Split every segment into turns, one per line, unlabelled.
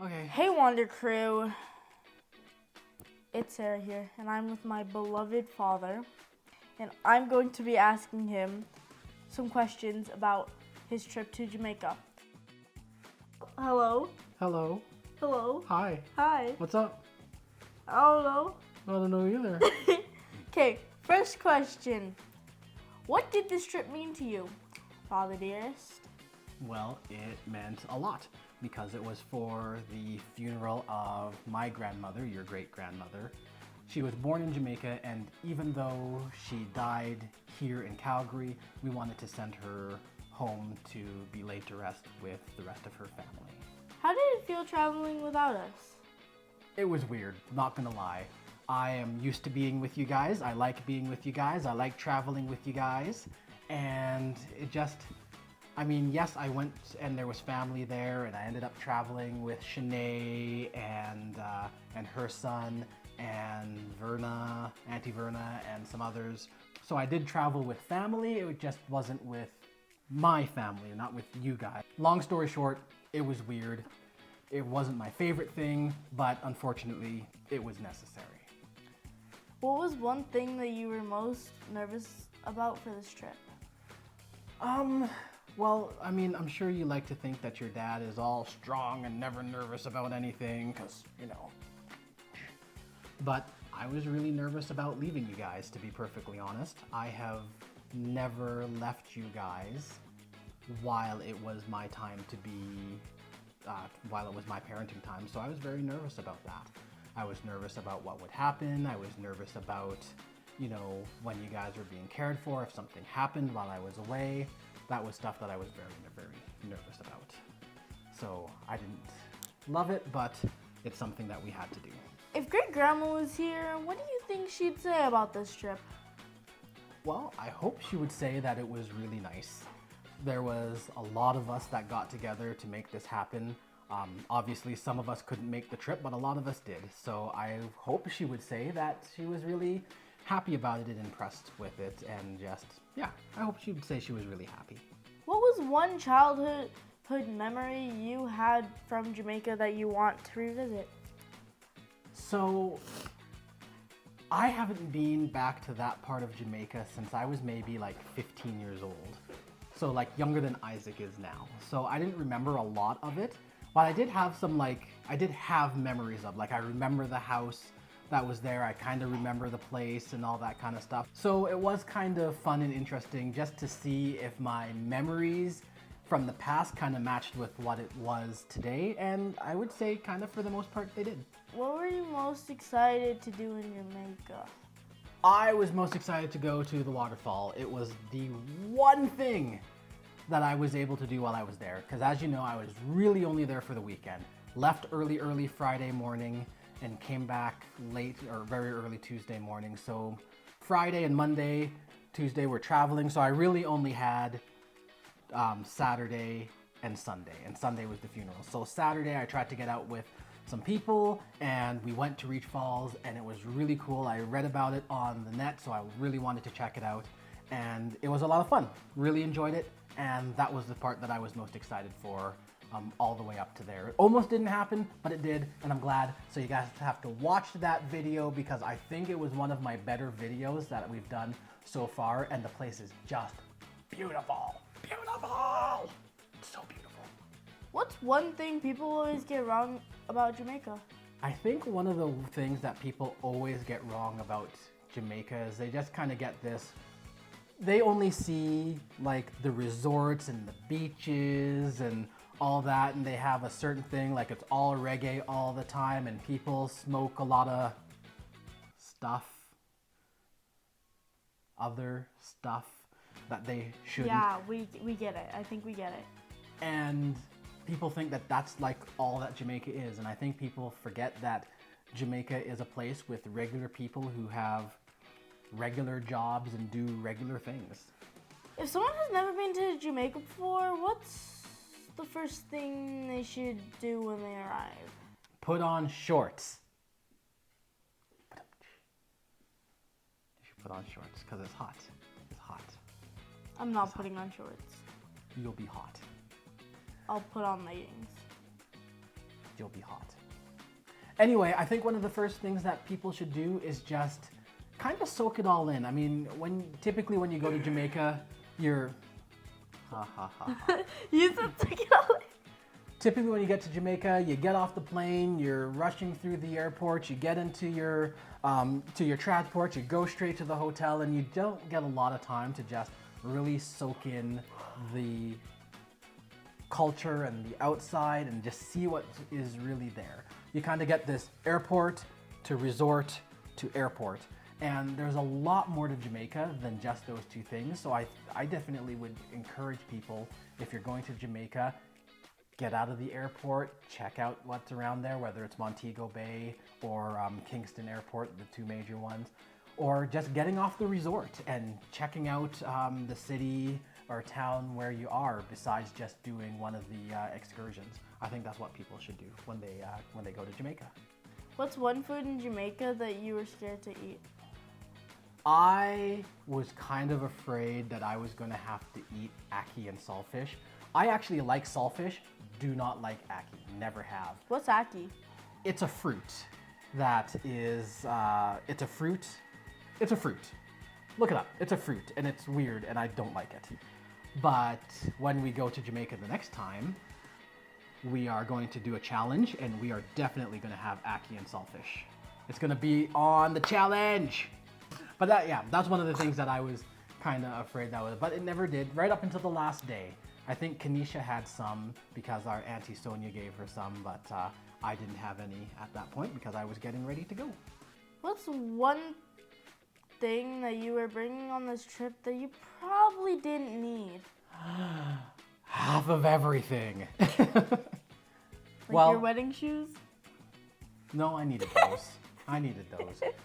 Okay.
Hey Wander Crew, it's Sarah here, and I'm with my beloved father, and I'm going to be asking him some questions about his trip to Jamaica. Hello?
Hello.
Hello?
Hi.
Hi.
What's up?
I don't know.
I don't know either.
Okay, first question. What did this trip mean to you, Father dearest?
Well, it meant a lot because it was for the funeral of my grandmother, your great-grandmother. She was born in Jamaica, and even though she died here in Calgary, we wanted to send her home to be laid to rest with the rest of her family.
How did it feel traveling without us?
It was weird, not gonna lie. I am used to being with you guys. I like being with you guys. I like traveling with you guys. And it just, I mean, yes, I went and there was family there, and I ended up traveling with Shanae and her son and Verna, Auntie Verna, and some others. So I did travel with family. It just wasn't with my family, not with you guys. Long story short, it was weird. It wasn't my favorite thing, but unfortunately, it was necessary.
What was one thing that you were most nervous about for this trip?
Well, I mean, I'm sure you like to think that your dad is all strong and never nervous about anything, because, you know. But I was really nervous about leaving you guys, to be perfectly honest. I have never left you guys while it was my time to be, while it was my parenting time, so I was very nervous about that. I was nervous about what would happen. I was nervous about, you know, when you guys were being cared for, if something happened while I was away. That was stuff that I was very, very nervous about. So I didn't love it, but it's something that we had to do.
If great grandma was here, what do you think she'd say about this trip?
Well, I hope she would say that it was really nice. There was a lot of us that got together to make this happen. Obviously, some of us couldn't make the trip, but a lot of us did. So I hope she would say that she was really happy about it and impressed with it, and just, yeah, I hope she would say she was really happy.
What was one childhood memory you had from Jamaica that you want to revisit?
So, I haven't been back to that part of Jamaica since I was maybe like 15 years old. So like younger than Isaac is now. So I didn't remember a lot of it, but I did have some I did have memories of, I remember the house that was there. I kind of remember the place and all that kind of stuff. So it was kind of fun and interesting just to see if my memories from the past kind of matched with what it was today, and I would say kind of for the most part they did.
What were you most excited to do in Jamaica?
I was most excited to go to the waterfall. It was the one thing that I was able to do while I was there, because as you know, I was really only there for the weekend. Left early Friday morning and came back late or very early Tuesday morning. So Friday and Monday, Tuesday we're traveling, so I really only had Saturday and Sunday was the funeral. So Saturday I tried to get out with some people and we went to Reach Falls, and it was really cool. I read about it on the net, so I really wanted to check it out, and it was a lot of fun. Really enjoyed it, and that was the part that I was most excited for all the way up to there. It almost didn't happen, but it did, and I'm glad. So you guys have to watch that video because I think it was one of my better videos that we've done so far, and the place is just beautiful. Beautiful! It's so beautiful.
What's one thing people always get wrong about Jamaica?
I think one of the things that people always get wrong about Jamaica is they just kind of get this, they only see like the resorts and the beaches and all that, and they have a certain thing, like it's all reggae all the time, and people smoke a lot of stuff, other stuff that they shouldn't.
Yeah, we get it. I think we get it.
And people think that that's like all that Jamaica is, and I think people forget that Jamaica is a place with regular people who have regular jobs and do regular things.
If someone has never been to Jamaica before, what's the first thing they should do when they arrive?
Put on shorts. You should put on shorts because it's hot. It's hot.
I'm not putting on shorts.
You'll be hot.
I'll put on leggings.
you'll be hot. Anyway, I think one of the first things that people should do is just kind of soak it all in. I mean, typically when you go to Jamaica, you're
You said take it all in.
Typically when you get to Jamaica, you get off the plane, you're rushing through the airport, you get into your transport, you go straight to the hotel, and you don't get a lot of time to just really soak in the culture and the outside and just see what is really there. You kind of get this airport to resort to airport. And there's a lot more to Jamaica than just those two things. So I definitely would encourage people, if you're going to Jamaica, get out of the airport, check out what's around there, whether it's Montego Bay or Kingston Airport, the two major ones, or just getting off the resort and checking out the city or town where you are, besides just doing one of the excursions. I think that's what people should do when they go to Jamaica.
What's one food in Jamaica that you were scared to eat?
I was kind of afraid that I was going to have to eat ackee and saltfish. I actually like saltfish, do not like ackee, never have.
What's ackee?
It's a fruit that is, it's a fruit. Look it up, it's a fruit and it's weird and I don't like it. But when we go to Jamaica the next time, we are going to do a challenge and we are definitely going to have ackee and saltfish. It's going to be on the challenge. But that's one of the things that I was kind of afraid that was, but it never did, right up until the last day. I think Kanisha had some because our Auntie Sonia gave her some, but I didn't have any at that point because I was getting ready to go.
What's one thing that you were bringing on this trip that you probably didn't need?
Half of everything.
Your wedding shoes?
No, I needed those.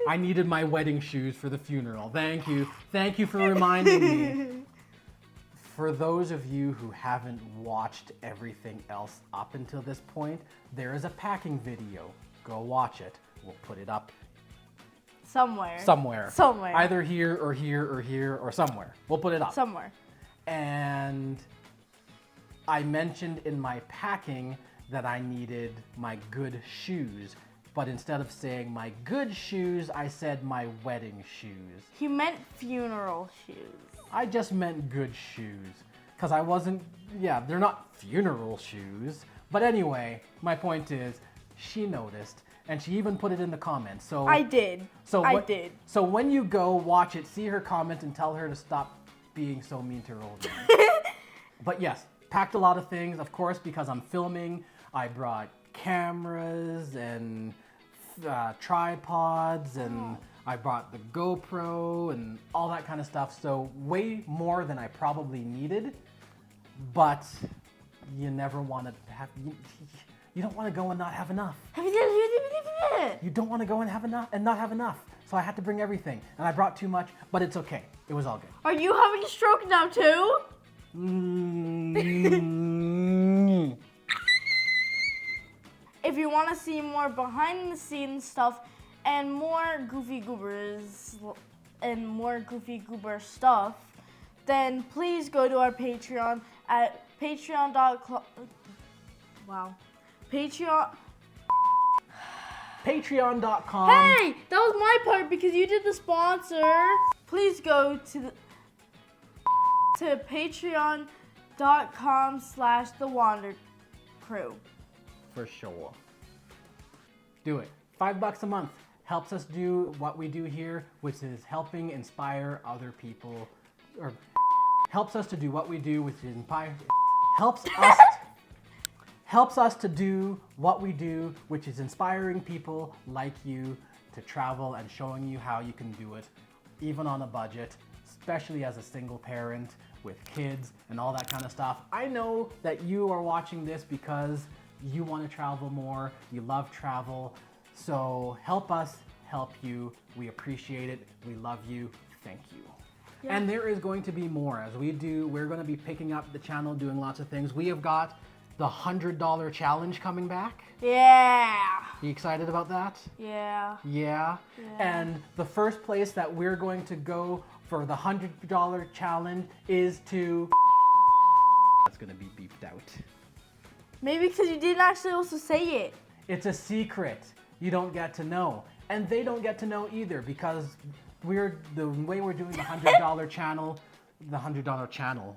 I needed my wedding shoes for the funeral. Thank you. Thank you for reminding me. For those of you who haven't watched everything else up until this point, there is a packing video. Go watch it. We'll put it up
Somewhere.
Either here or here or here or somewhere. We'll put it up.
Somewhere.
And I mentioned in my packing that I needed my good shoes. But instead of saying my good shoes, I said my wedding shoes.
He meant funeral shoes.
I just meant good shoes. Because they're not funeral shoes. But anyway, my point is, she noticed. And she even put it in the comments. So
I did. I did.
So when you go watch it, see her comment and tell her to stop being so mean to her old man. But yes, packed a lot of things. Of course, because I'm filming, I brought cameras and tripods and I brought the GoPro and all that kind of stuff. So way more than I probably needed, but you never want to have, you don't want to go and not have enough. You don't want to go and have enough and not have enough. So I had to bring everything and I brought too much, but it's okay. It was all good.
Are you having a stroke now too? If you want to see more behind the scenes stuff and more Goofy Goobers and more Goofy Goober stuff, then please go to our Patreon at patreon.com.
Patreon.com.
Hey, that was my part because you did the sponsor. Please go to patreon.com/thewondercrew.
For sure. Do it. $5 a month helps us do what we do here, which is helping inspire other people, or helps us to do what we do, which is helps us to do what we do, which is inspiring people like you to travel and showing you how you can do it, even on a budget, especially as a single parent with kids and all that kind of stuff. I know that you are watching this because you want to travel more, you love travel, so help us help you. We appreciate it, we love you, thank you. Yeah. And there is going to be more as we're going to be picking up the channel, doing lots of things. We have got the $100 challenge coming back.
Yeah.
You excited about that?
Yeah.
Yeah. And the first place that we're going to go for the $100 challenge is to... That's going to be beeped out.
Maybe because you didn't actually also say it.
It's a secret. You don't get to know. And they don't get to know either because the way we're doing the $100 channel, the $100 channel.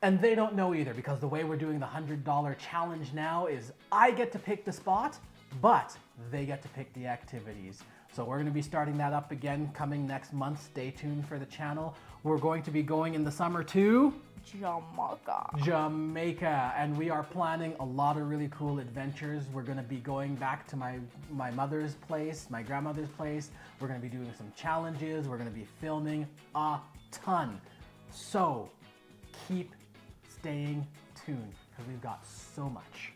And they don't know either because the way we're doing the $100 challenge now is I get to pick the spot, but they get to pick the activities. So we're going to be starting that up again coming next month. Stay tuned for the channel. We're going to be going in the summer to Jamaica, and we are planning a lot of really cool adventures. We're going to be going back to my mother's place, my grandmother's place. We're going to be doing some challenges. We're going to be filming a ton. So keep staying tuned because we've got so much.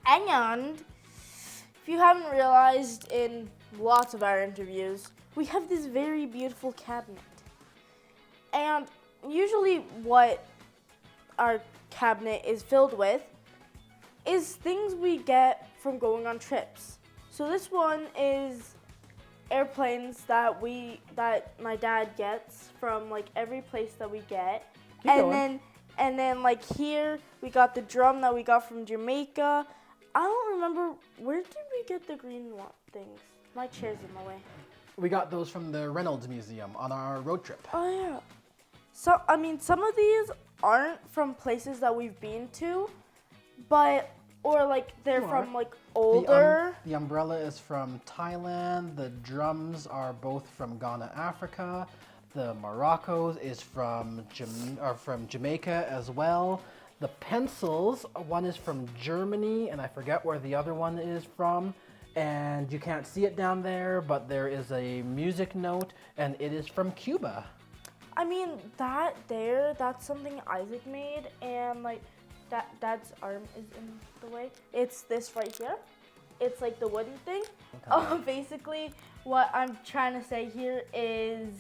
And if you haven't realized in lots of our interviews, we have this very beautiful cabinet. And usually what our cabinet is filled with is things we get from going on trips. So this one is airplanes that my dad gets from like every place that we get. And then like here we got the drum that we got from Jamaica. I don't remember, where did we get the green things? My chair's in my way.
We got those from the Reynolds Museum on our road trip.
Oh yeah. So, I mean, some of these aren't from places that we've been to, or like they're from like older.
The umbrella is from Thailand. The drums are both from Ghana, Africa. The Morocco's is from Jamaica as well. The pencils, one is from Germany, and I forget where the other one is from. And you can't see it down there, but there is a music note, and it is from Cuba.
I mean, that's something Isaac made, and like Dad's arm is in the way. It's this right here. It's like the wooden thing. Okay. Basically, what I'm trying to say here is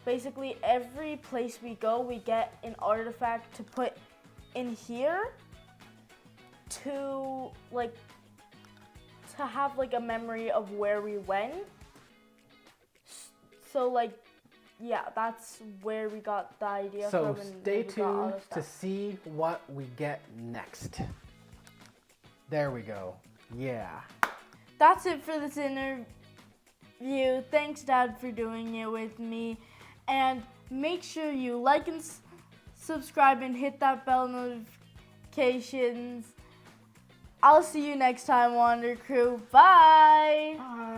basically every place we go, we get an artifact to put in here to have like a memory of where we went. So like, yeah, that's where we got the idea from.
So stay tuned to see what we get next. There we go. Yeah.
That's it for this interview. Thanks, Dad, for doing it with me. And make sure you like and subscribe and hit that bell notifications. I'll see you next time, Wander Crew. Bye.
Bye.